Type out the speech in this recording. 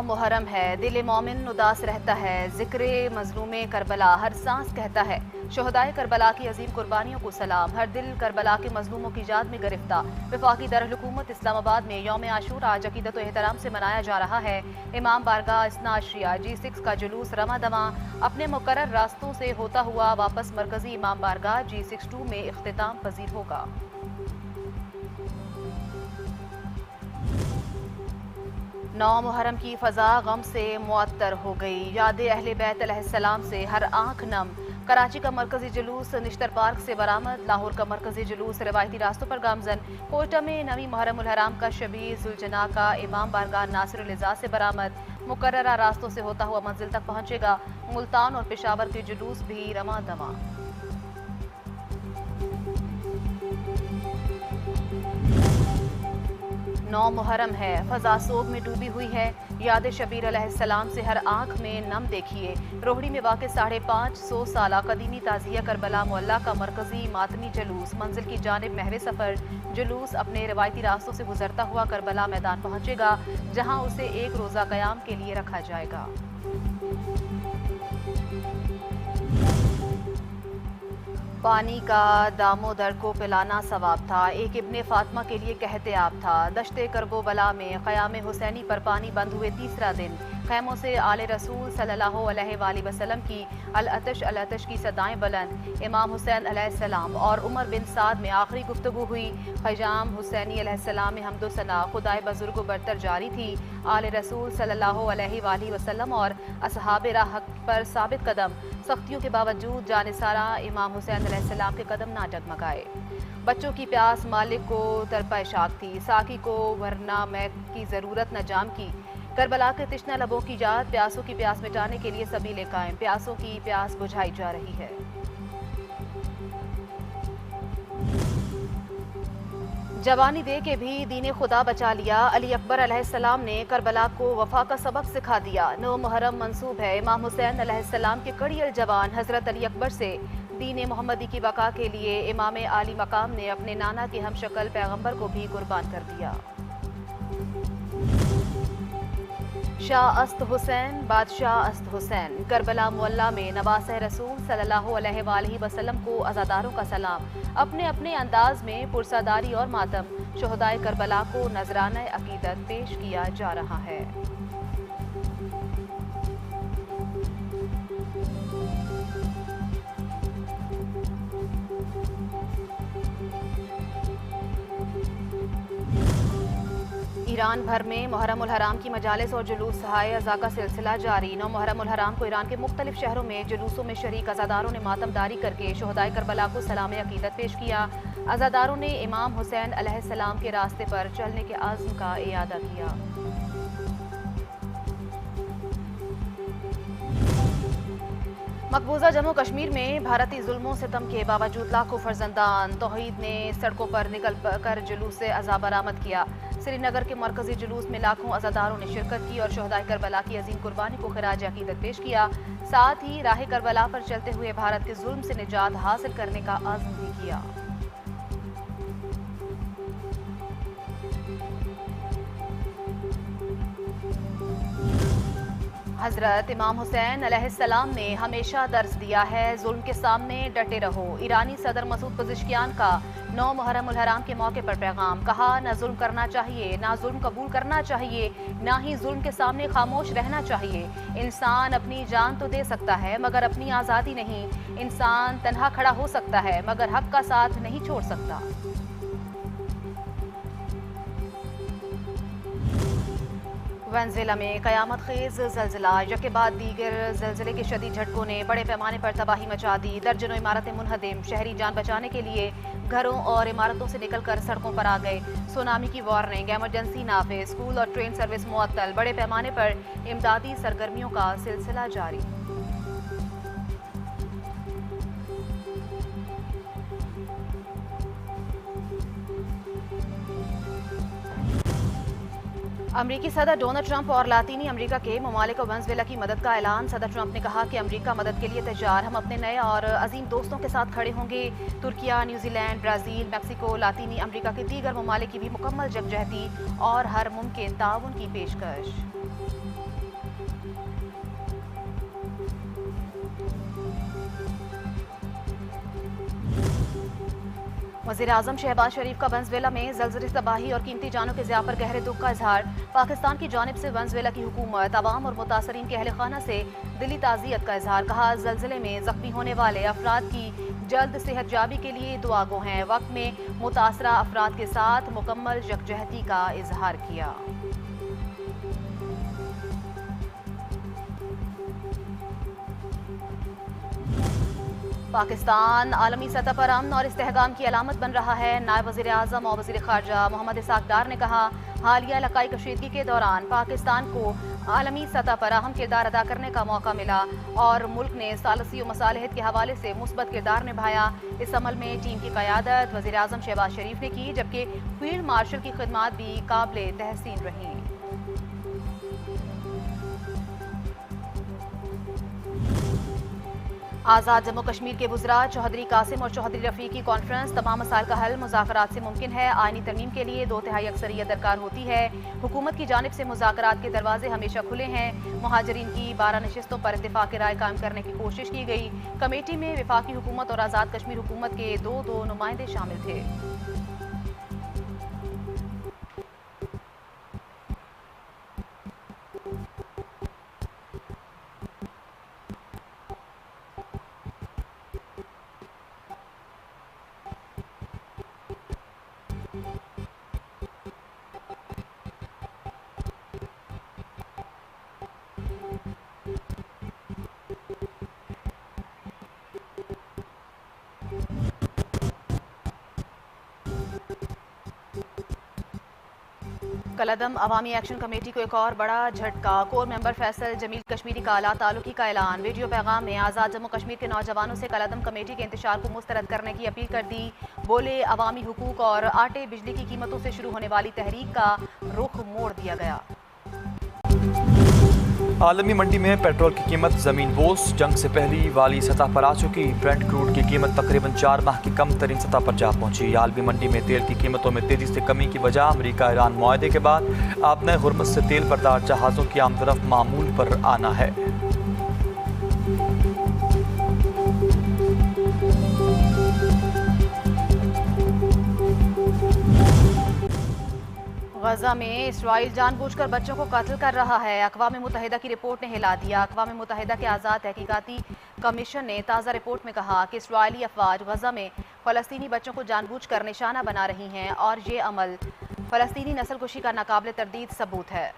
मुहर्रम है, दिल मोमिन उदास रहता है, जिक्र मजलूम करबला हर सांस कहता है। शोहदाए करबला की अजीम कुर्बानियों को सलाम, हर दिल करबला के मजलूमों की याद में गिरफ्तार। वफाकी दारुल-हुकूमत इस्लामाबाद में यौम आशूरा आज अकीदत व एहतराम से मनाया जा रहा है। इमाम बारगाह इस्ना अशरिया G6 का जुलूस रमा दमा अपने मुकर्रर रास्तों से होता हुआ वापस मरकजी इमाम बारगाह G62 में इख्तिताम पजीर होगा। 9 मुहर्रम की फ़ज़ा गम से मुअत्तर हो गई, याद अहले बैत अलैहिस्सलाम से हर आँख नम। कराची का मरकजी जुलूस निश्तर पार्क से बरामद, लाहौर का मरकजी जुलूस रवायती रास्तों पर गामजन। कोयटा में नवी मुहर्रम उल हराम का शबीह जुलजना का इमाम बारगाह नासिरुल इज़्ज़ा से बरामद, मुकर्ररा रास्तों से होता हुआ मंजिल तक पहुँचेगा। मुल्तान और पेशावर के जुलूस भी रमा दमा। 9 मुहर्रम है, फ़ज़ा सोग में डूबी हुई है, याद शबीर अलैहिस्सलाम से हर आँख में नम देखिए। रोहड़ी में वाक़ 550 साला कदीमी ताज़िया करबला मोहल्ला का मरकजी मातमी जुलूस मंजिल की जानिब महवे सफ़र। जुलूस अपने रवायती रास्तों से गुजरता हुआ करबला मैदान पहुँचेगा, जहाँ उसे एक रोज़ा क़याम के लिए रखा जाएगा। पानी का दामोदर को पिलाना सवाब था, एक इब्ने फातिमा के लिए कहते आप था। दश्ते करबोबला में क़याम हुसैनी पर पानी बंद हुए तीसरा दिन। खैमों से आले रसूल सल्लल्लाहु अलैहि वसल्लम की अल अतश की सदाएं बुलंद। इमाम हुसैन अलैहिस्सलाम और उमर बिन साद में आखिरी गुफ्तगू हुई। ख़याम हुसैनी अलैहिस्सलाम में हम्दो सना खुदाए बुज़ुर्ग बरतर जारी थी। आले रसूल सल्लल्लाहु अलैहि वसल्लम और असहाबे राह पर साबित कदम। सख्तियों के बावजूद जानिसारा इमाम हुसैन अलैहिस्सलाम के कदम ना डगमगाए। बच्चों की प्यास मालिक को तरपाशाक थी, साकी को वरना मैं की ज़रूरत न जाम की। करबला के तिश्ना लबों की याद, प्यासों की प्यास मिटाने के लिए सबीले कायम, प्यासों की प्यास बुझाई जा रही है। जवानी दे के भी दीन खुदा बचा लिया, अली अकबर अलैहिस्सलाम ने करबला को वफा का सबक सिखा दिया। 9 मुहर्रम मंसूब है इमाम हुसैन अलैहिस्सलाम के कड़ियल जवान हज़रत अली अकबर से। दीन मोहम्मदी की बका के लिए इमाम आली मकाम ने अपने नाना के हमशक्ल पैगंबर को भी कुर्बान कर दिया। शाह अस्त हुसैन बादशाह अस्त हुसैन, करबला मोहल्ला में नवासे रसूल सल्लल्लाहु अलैहि वसल्लम को अज़ादारों का सलाम। अपने अपने अंदाज में पुरसादारी और मातम, शोहदाए करबला को नजराना अकीदत पेश किया जा रहा है। ईरान भर में मुहर्रम उल हराम की मजालिस और जुलूस सहाय अज़ा का सिलसिला जारी। 9 मुहर्रम उल हराम को ईरान के मुख्तलिफ शहरों में जुलूसों में शरीक अज़ादारों ने मातमदारी करके शोहदाए करबला को सलाम अकीदत पेश किया। अज़ादारों ने इमाम हुसैन अलैहिस्सलाम के रास्ते पर चलने के आज़्म का इयादा किया। मकबूजा जम्मू कश्मीर में भारतीय जुल्मों सितम के बावजूद लाखों फर्जंदान तौहीद ने सड़कों पर निकल कर जुलूस से अज़ा बरामद किया। श्रीनगर के मरकजी जुलूस में लाखों अज़ादारों ने शिरकत की और शोहदाए करबला की अजीम कुर्बानी को खिराज अकीदत पेश किया। साथ ही राह करबला पर चलते हुए भारत के जुल्म से निजात हासिल करने का आज़्म भी किया। हज़रत इमाम हुसैन अलैहिस्सलाम ने हमेशा दर्स दिया है, जुल्म के सामने डटे रहो। ईरानी सदर मसूद पज़ेश्कियान का 9 मुहर्रम उल हराम के मौके पर पैगाम। कहा, ना जुल्म करना चाहिए, ना जुल्म कबूल करना चाहिए, ना ही जुल्म के सामने खामोश रहना चाहिए। इंसान अपनी जान तो दे सकता है मगर अपनी आज़ादी नहीं। इंसान तन्हा खड़ा हो सकता है मगर हक का साथ नहीं छोड़ सकता। वेनेज़ुएला में कयामत खेज ज़लज़ला, यके बाद दीगर ज़लज़ले के शदीद झटकों ने बड़े पैमाने पर तबाही मचा दी। दर्जनों इमारतें मुनहदिम, शहरी जान बचाने के लिए घरों और इमारतों से निकलकर सड़कों पर आ गए। सुनामी की वार्निंग, एमरजेंसी नाफिज, स्कूल और ट्रेन सर्विस मुअत्तल। बड़े पैमाने पर इमदादी सरगर्मियों का सिलसिला जारी। अमरीकी सदर डोनाल्ड ट्रंप और लातीनी अमरीका के ममालिक वेनेज़ुएला की मदद का ऐलान। सदर ट्रंप ने कहा कि अमरीका मदद के लिए तैयार, हम अपने नए और अजीम दोस्तों के साथ खड़े होंगे। तुर्किया, न्यूजीलैंड, ब्राज़ील, मैक्सिको, लातीनी अमरीका के दीगर ममालिक की भी मुकम्मल यकजहती और हर मुमकिन ताउन की पेशकश। वज़ीर-ए-आज़म शहबाज शरीफ का वेनेज़ुएला में ज़लज़ले तबाही और कीमती जानों के ज़िया पर गहरे दुख का इजहार। पाकिस्तान की जानिब से वेनेज़ुएला की हुकूमत, अवाम और मुतासरीन के अहल खाना से दिली ताज़ियत का इजहार। कहा, ज़लज़ले में ज़ख्मी होने वाले अफराद की जल्द सेहत याबी के लिए दुआ गो हैं। वक्त में मुतासरा अफराद के साथ मुकम्मल यकजहती का इजहार किया। पाकिस्तान आलमी सतह पर अमन और इस्तेहकाम की अलामत बन रहा है। नायब वज़ीर आज़म और वज़ीर ख़ारजा मोहम्मद इसाक डार ने कहा, हालिया इलाकाई कशीदगी के दौरान पाकिस्तान को आलमी सतह पर अहम किरदार अदा करने का मौका मिला और मुल्क ने सालसी व मसालिहत के हवाले से मुस्बत किरदार निभाया। इस अमल में टीम की क़यादत वज़ीर आज़म शहबाज शरीफ ने की, जबकि फील्ड मार्शल की खिदमात भी काबिल तहसीन रहीं। आज़ाद जम्मू कश्मीर के वुज़रा चौधरी कासिम और चौधरी रफ़ीक की कॉन्फ्रेंस। तमाम मसाइल का हल मुज़ाकरात से मुमकिन है। आइनी तरमीम के लिए 2/3 अक्सरियत दरकार होती है। हुकूमत की जानिब से मुज़ाकरात के दरवाजे हमेशा खुले हैं। मुहाजिरीन की 12 नशिस्तों पर इत्तेफाक राय कायम करने की कोशिश की गई। कमेटी में वफाकी हुकूमत और आज़ाद कश्मीर हुकूमत के दो नुमाइंदे शामिल थे। कलअदम अवामी एक्शन कमेटी को एक और बड़ा झटका। कोर मेंबर फैसल जमील कश्मीरी का आला ताल्लुकी का ऐलान। वीडियो पैगाम में आज़ाद जम्मू कश्मीर के नौजवानों से कलअदम कमेटी के इंतशार को मुस्तरद करने की अपील कर दी। बोले, अवामी हुकूक और आटे बिजली की कीमतों से शुरू होने वाली तहरीक का रुख मोड़ दिया गया। आलमी मंडी में पेट्रोल की कीमत ज़मीन बोस जंग से पहली वाली सतह पर आ चुकी। ब्रेंट क्रूड की कीमत तकरीबन 4 माह की कम तरीन सतह पर जा पहुंची। आलमी मंडी में तेल की कीमतों में तेजी से कमी की वजह अमेरिका ईरान मुआहदे के बाद आपने हुर्मुज़ से तेल बरदार जहाज़ों की आमदरफ्त मामूल पर आना है। गजा में इसराइल जानबूझकर बच्चों को कत्ल कर रहा है। अक़वाम मुत्तहिदा की रिपोर्ट ने हिला दिया। अक़वाम मुत्तहिदा के आज़ाद तहकीकाती कमीशन ने ताज़ा रिपोर्ट में कहा कि इसराइली अफवाज गजा में फ़लस्तीनी बच्चों को जानबूझकर निशाना बना रही हैं और ये अमल फ़लस्तीनी नस्लकुशी का नाकाबिल तरदीद सबूत है।